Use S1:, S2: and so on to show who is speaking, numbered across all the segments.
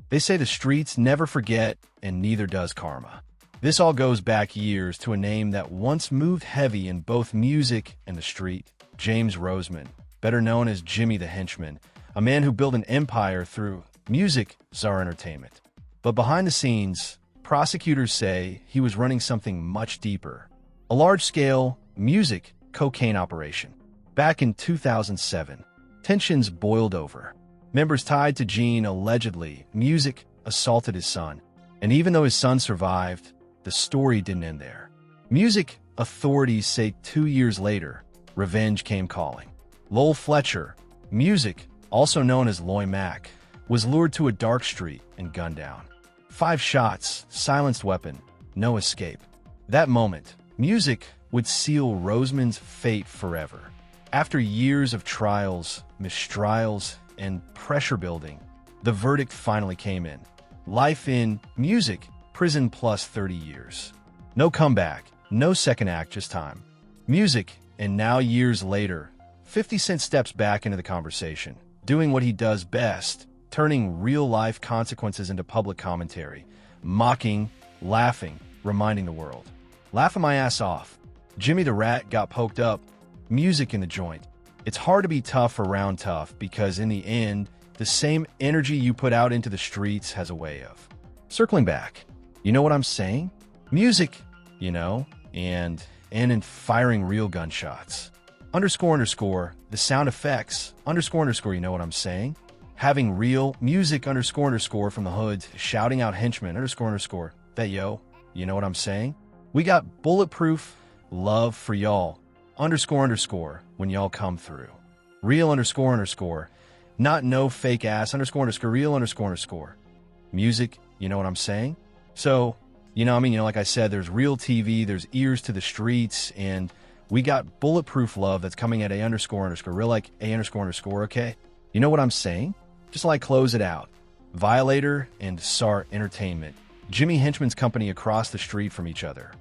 S1: They say the streets never forget, and neither does karma. This all goes back years to a name that once moved heavy in both music and the street, James Roseman, better known as Jimmy the Henchman, a man who built an empire through music, czar entertainment. But behind the scenes, prosecutors say he was running something much deeper, a large-scale music cocaine operation. Back in 2007, tensions boiled over. Members tied to Gene allegedly music assaulted his son, and even though his son survived, the story didn't end there. Music authorities say 2 years later, revenge came calling. Lowell Fletcher, music, also known as Loy Mack, was lured to a dark street and gunned down. 5 shots, silenced weapon, no escape. That moment, music would seal Roseman's fate forever. After years of trials, mistrials, and pressure building, the verdict finally came in. Life in music, prison plus 30 years. No comeback, no second act, just time. Music, and now years later, 50 Cent steps back into the conversation, doing what he does best, turning real-life consequences into public commentary, mocking, laughing, reminding the world. Laughing my ass off. Jimmy the Rat got poked up, music in the joint. It's hard to be tough around tough because in the end, the same energy you put out into the streets has a way of circling back. You know what I'm saying? Music, and in firing real gunshots. __, the sound effects, __, you know what I'm saying? Having real music __, from the hood, shouting out Henchman, __, that you know what I'm saying? We got bulletproof love for y'all, __, when y'all come through. Real __, not no fake ass, __, real __. Music, you know what I'm saying? So, like I said, there's real TV, there's ears to the streets, and we got bulletproof love that's coming at __, real like __, okay? You know what I'm saying? Just like close it out. Violator and SAR Entertainment, Jimmy Henchman's company across the street from each other.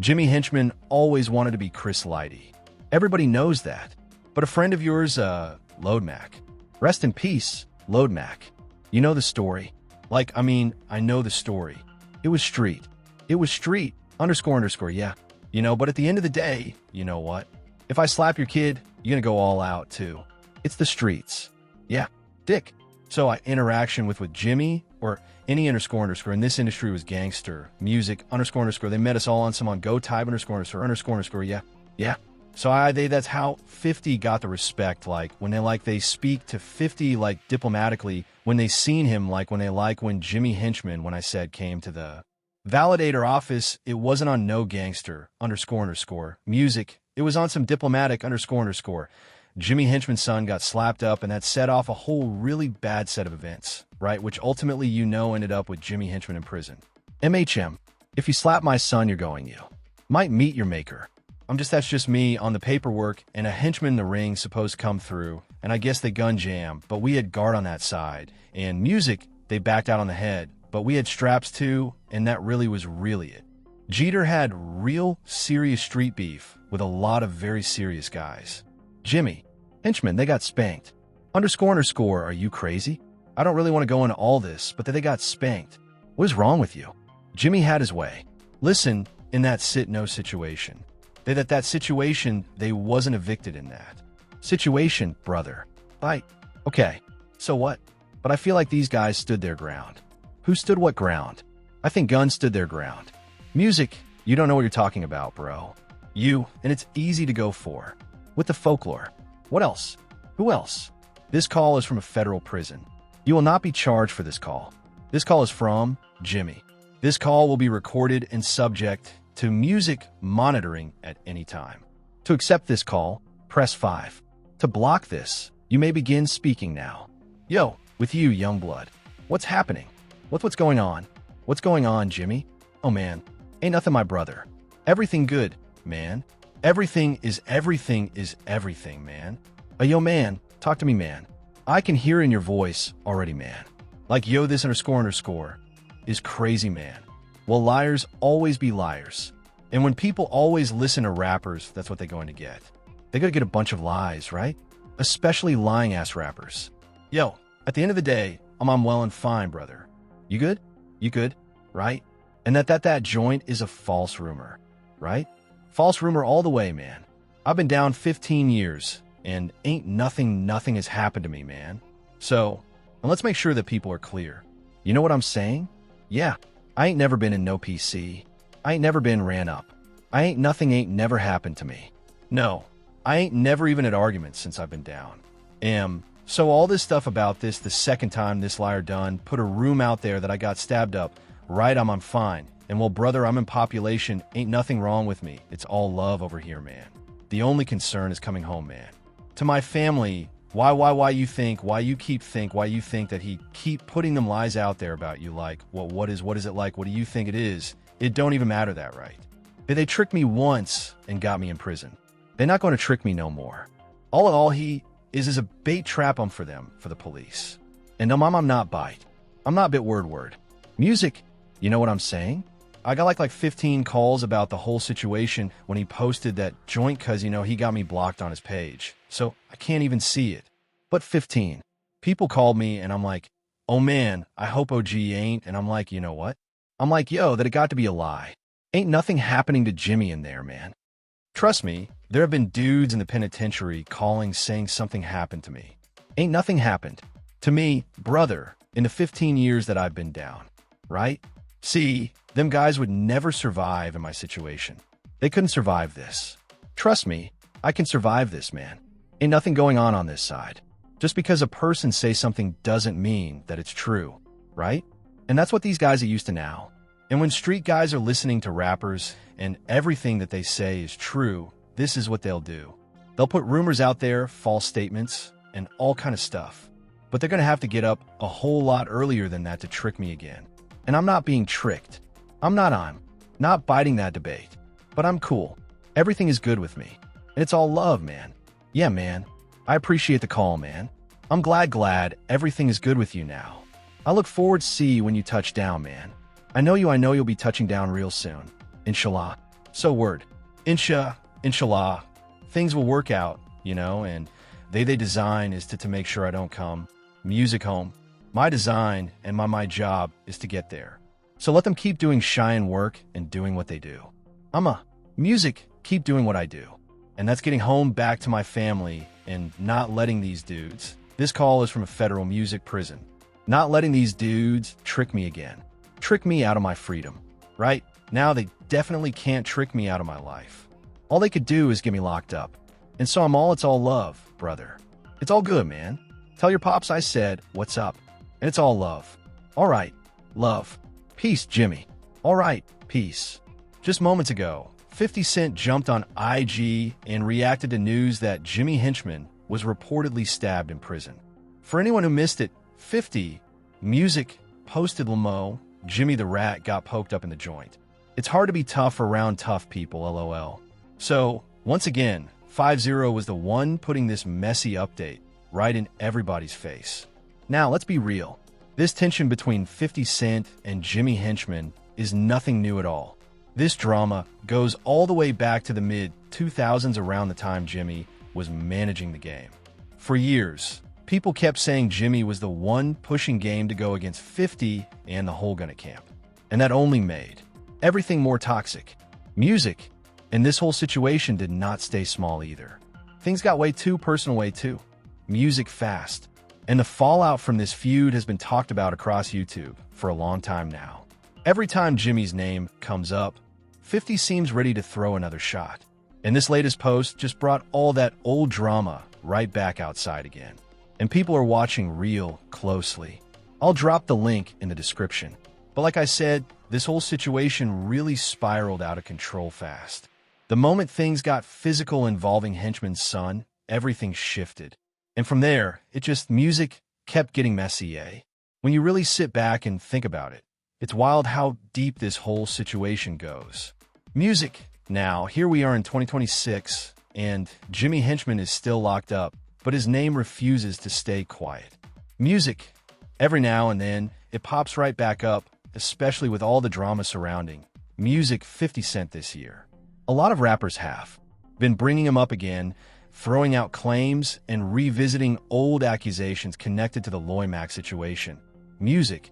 S1: Jimmy Henchman always wanted to be Chris Lighty. Everybody knows that. But a friend of yours, Load Mac. Rest in peace, Load Mac. You know the story. I know the story. It was street. It was street, __, yeah. But at the end of the day, you know what? If I slap your kid, you're gonna go all out too. It's the streets. Yeah, dick. So interaction with Jimmy or any __, in this industry was gangster, music, __. They met us all on some on go type __, yeah. So that's how 50 got the respect, when they speak to 50 diplomatically, when they seen him, when Jimmy Henchman, when I said came to the validator office, it wasn't on no gangster, __, music, it was on some diplomatic, __. Jimmy Henchman's son got slapped up, and that set off a whole really bad set of events, right? Which ultimately, ended up with Jimmy Henchman in prison. MHM, if you slap my son, you're going you. Might meet your maker. That's just me on the paperwork, and a henchman in the ring supposed to come through, and I guess they gun jam, but we had guard on that side. And music, they backed out on the head, but we had straps too, and that really was it. Jeter had real serious street beef with a lot of very serious guys. Jimmy, Henchman, they got spanked. __, are you crazy? I don't really want to go into all this, but they got spanked. What is wrong with you? Jimmy had his way. Listen, in that sit-no situation. That situation, they wasn't evicted in that situation, brother. Okay, so what? But I feel like these guys stood their ground. Who stood what ground? I think guns stood their ground. Music, you don't know what you're talking about, bro. And it's easy to go for. With the folklore. What else? Who else? This call is from a federal prison. You will not be charged for this call. This call is from Jimmy. This call will be recorded and subject to music monitoring at any time. To accept this call, press 5. To block this, you may begin speaking now. Yo, with you, young blood. What's happening? What's going on? What's going on, Jimmy? Oh man, ain't nothing, my brother. Everything good, man. Everything is everything, man. Yo, man, talk to me, man. I can hear in your voice already, man. Yo, this __, is crazy, man. Well, liars always be liars. And when people always listen to rappers, that's what they're going to get. They're going to get a bunch of lies, right? Especially lying-ass rappers. Yo, at the end of the day, I'm well and fine, brother. You good? You good? Right? And that joint is a false rumor, right? False rumor all the way, man. I've been down 15 years, and ain't nothing has happened to me, man. So, and let's make sure that people are clear. You know what I'm saying? Yeah, I ain't never been in no PC. I ain't never been ran up. Nothing ain't never happened to me. No, I ain't never even had arguments since I've been down. So all this stuff about this, the second time this liar done, put a room out there that I got stabbed up, right, I'm fine. And well, brother, I'm in population, ain't nothing wrong with me. It's all love over here, man. The only concern is coming home, man. To my family, why you think that he keep putting them lies out there about you, like, well, what is it like? What do you think it is? It don't even matter that, right? They tricked me once and got me in prison. They're not going to trick me no more. All he is a bait trap for them, for the police. And no, mom, I'm not bite. I'm not bit word. Music, you know what I'm saying? I got like 15 calls about the whole situation when he posted that joint because, he got me blocked on his page. So I can't even see it. But 15. People called me and I'm like, oh man, I hope OG ain't. And I'm like, you know what? I'm like, yo, that it got to be a lie. Ain't nothing happening to Jimmy in there, man. Trust me, there have been dudes in the penitentiary calling saying something happened to me. Ain't nothing happened. To me, brother, in the 15 years that I've been down, right? See, them guys would never survive in my situation. They couldn't survive this. Trust me, I can survive this, man. Ain't nothing going on this side. Just because a person says something doesn't mean that it's true, right? And that's what these guys are used to now. And when street guys are listening to rappers and everything that they say is true, this is what they'll do. They'll put rumors out there, false statements, and all kind of stuff. But they're going to have to get up a whole lot earlier than that to trick me again. And I'm not being tricked. I'm not biting that debate. But I'm cool. Everything is good with me. And it's all love, man. Yeah, man. I appreciate the call, man. I'm glad everything is good with you now. I look forward to see you when you touch down, man. I know you'll be touching down real soon. Inshallah. So word. Inshallah. Things will work out, and they design is to make sure I don't come. Music home. My design and my job is to get there. So let them keep doing shine work and doing what they do. Music, keep doing what I do. And that's getting home back to my family and not letting these dudes. This call is from a federal music prison. Not letting these dudes trick me again. Trick me out of my freedom. Right? Now they definitely can't trick me out of my life. All they could do is get me locked up. And so it's all love, brother. It's all good, man. Tell your pops I said, what's up? And it's all love. All right. Love. Peace, Jimmy. All right. Peace. Just moments ago, 50 Cent jumped on IG and reacted to news that Jimmy Henchman was reportedly stabbed in prison. For anyone who missed it, 50 Music posted Lamo, Jimmy the Rat got poked up in the joint. It's hard to be tough around tough people, lol. So, once again, 50 was the one putting this messy update right in everybody's face. Now, let's be real. This tension between 50 Cent and Jimmy Henchman is nothing new at all. This drama goes all the way back to the mid-2000s, around the time Jimmy was managing the game. For years, people kept saying Jimmy was the one pushing game to go against 50 and the whole Gunna camp. And that only made everything more toxic. Music and this whole situation did not stay small either. Things got way too personal, way too music fast. And the fallout from this feud has been talked about across YouTube for a long time now. Every time Jimmy's name comes up, 50 seems ready to throw another shot. And this latest post just brought all that old drama right back outside again. And people are watching real closely. I'll drop the link in the description. But like I said, this whole situation really spiraled out of control fast. The moment things got physical involving Henchman's son, everything shifted. And from there, music kept getting messy, eh? When you really sit back and think about it, it's wild how deep this whole situation goes. Music. Now, here we are in 2026, and Jimmy Henchman is still locked up, but his name refuses to stay quiet. Music. Every now and then, it pops right back up, especially with all the drama surrounding Music 50 Cent this year. A lot of rappers have been bringing him up again, throwing out claims and revisiting old accusations connected to the Loy Mac situation. Music.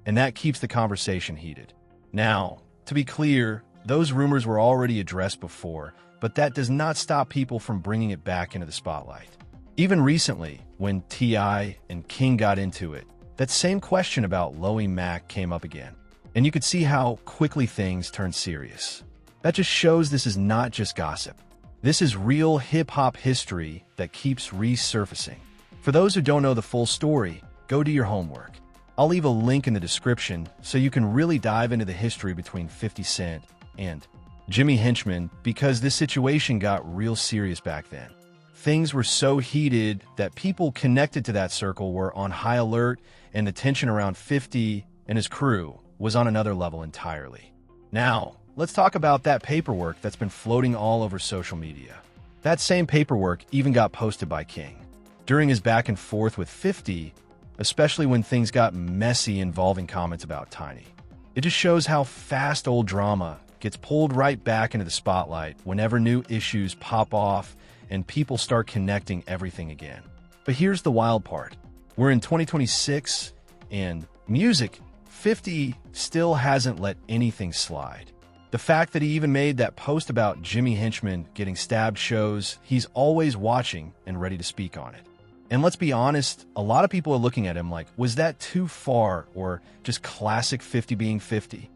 S1: and that keeps the conversation heated. Now, to be clear, those rumors were already addressed before, but that does not stop people from bringing it back into the spotlight. Even recently, when T.I. and King got into it, that same question about Loey Mac came up again, and you could see how quickly things turned serious. That just shows this is not just gossip. This is real hip-hop history that keeps resurfacing. For those who don't know the full story, go do your homework. I'll leave a link in the description so you can really dive into the history between 50 Cent and Jimmy Henchman, because this situation got real serious back then. Things were so heated that people connected to that circle were on high alert, and the tension around 50 and his crew was on another level entirely. Now, let's talk about that paperwork that's been floating all over social media. That same paperwork even got posted by King during his back and forth with 50, especially when things got messy involving comments about Tiny. It just shows how fast old drama gets pulled right back into the spotlight whenever new issues pop off and people start connecting everything again. But here's the wild part. We're in 2026, and music, 50 still hasn't let anything slide. The fact that he even made that post about Jimmy Henchman getting stabbed shows he's always watching and ready to speak on it. And let's be honest, a lot of people are looking at him like, was that too far or just classic 50 being 50?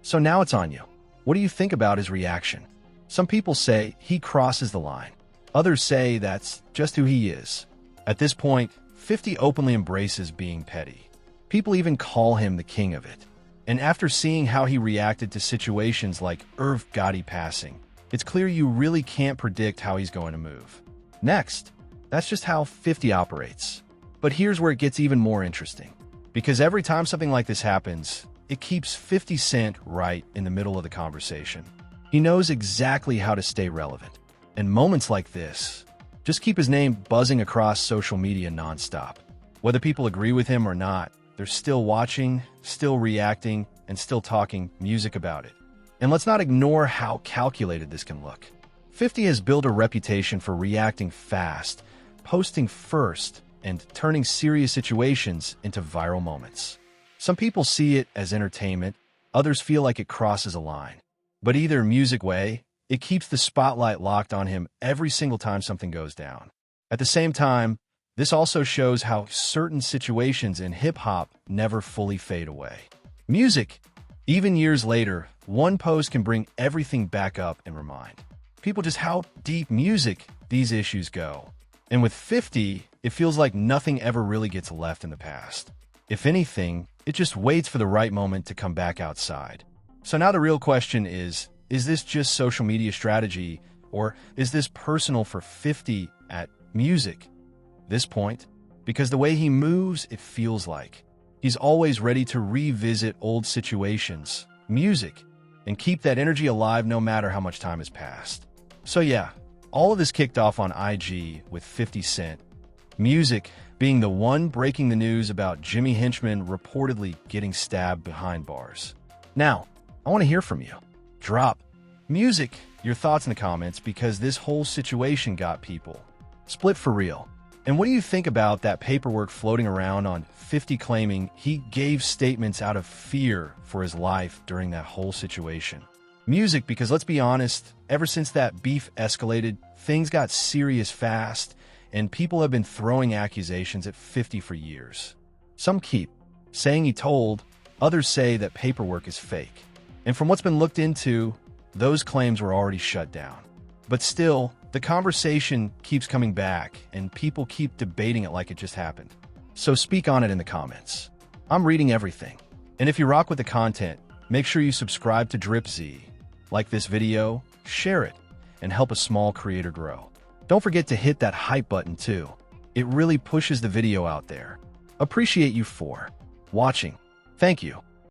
S1: So now it's on you. What do you think about his reaction? Some people say he crosses the line. Others say that's just who he is. At this point, 50 openly embraces being petty. People even call him the king of it. And after seeing how he reacted to situations like Irv Gotti passing, it's clear you really can't predict how he's going to move. Next, that's just how 50 operates. But here's where it gets even more interesting. Because every time something like this happens, it keeps 50 Cent right in the middle of the conversation. He knows exactly how to stay relevant. And moments like this just keep his name buzzing across social media nonstop. Whether people agree with him or not, they're still watching, still reacting, and still talking music about it. And let's not ignore how calculated this can look. 50 has built a reputation for reacting fast, posting first, and turning serious situations into viral moments. Some people see it as entertainment, others feel like it crosses a line. But either music way, it keeps the spotlight locked on him every single time something goes down. At the same time, this also shows how certain situations in hip-hop never fully fade away. Music, even years later, one post can bring everything back up and remind people just how deep music these issues go. And with 50, it feels like nothing ever really gets left in the past. If anything, it just waits for the right moment to come back outside. So now the real question is this just social media strategy, or is this personal for 50 at music? This point, because the way he moves, it feels like he's always ready to revisit old situations, music, and keep that energy alive no matter how much time has passed. So yeah, all of this kicked off on IG with 50 Cent. Music being the one breaking the news about Jimmy Henchman reportedly getting stabbed behind bars. Now, I want to hear from you. Drop music, your thoughts in the comments, because this whole situation got people split for real. And what do you think about that paperwork floating around on 50 claiming he gave statements out of fear for his life during that whole situation? Music, because let's be honest, ever since that beef escalated, things got serious fast, and people have been throwing accusations at 50 for years. Some keep saying he told, others say that paperwork is fake. And from what's been looked into, those claims were already shut down. But still, the conversation keeps coming back, and people keep debating it like it just happened. So speak on it in the comments. I'm reading everything. And if you rock with the content, make sure you subscribe to DripZ, like this video, share it, and help a small creator grow. Don't forget to hit that hype button too. It really pushes the video out there. Appreciate you for watching. Thank you.